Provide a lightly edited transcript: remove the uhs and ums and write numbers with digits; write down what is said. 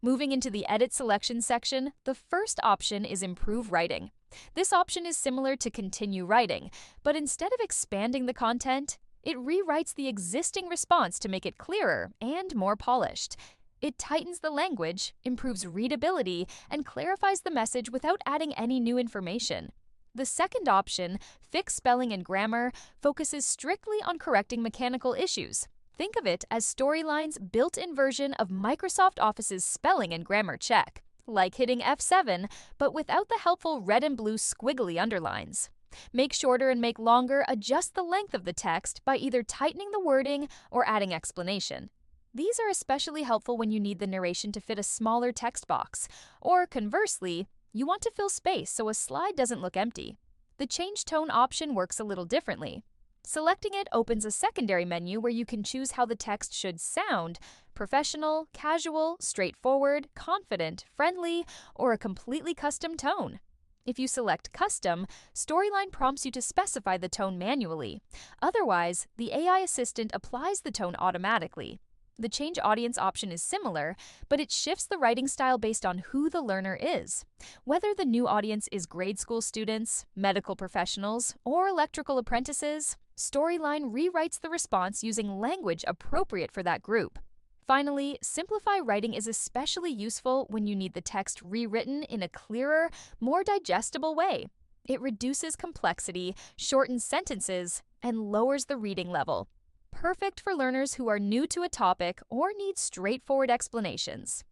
Moving into the Edit Selection section, the first option is Improve Writing. This option is similar to Continue Writing, but instead of expanding the content, it rewrites the existing response to make it clearer and more polished. It tightens the language, improves readability, and clarifies the message without adding any new information. The second option, Fix Spelling and Grammar, focuses strictly on correcting mechanical issues. Think of it as Storyline's built-in version of Microsoft Office's spelling and grammar check, like hitting F7, but without the helpful red and blue squiggly underlines. Make shorter and make longer adjust the length of the text by either tightening the wording or adding explanation. These are especially helpful when you need the narration to fit a smaller text box, or conversely, you want to fill space so a slide doesn't look empty. The Change Tone option works a little differently. Selecting it opens a secondary menu where you can choose how the text should sound: professional, casual, straightforward, confident, friendly, or a completely custom tone. If you select Custom, Storyline prompts you to specify the tone manually. Otherwise, the AI assistant applies the tone automatically. The Change Audience option is similar, but it shifts the writing style based on who the learner is. Whether the new audience is grade school students, medical professionals, or electrical apprentices, Storyline rewrites the response using language appropriate for that group. Finally, Simplify Writing is especially useful when you need the text rewritten in a clearer, more digestible way. It reduces complexity, shortens sentences, and lowers the reading level. Perfect for learners who are new to a topic or need straightforward explanations.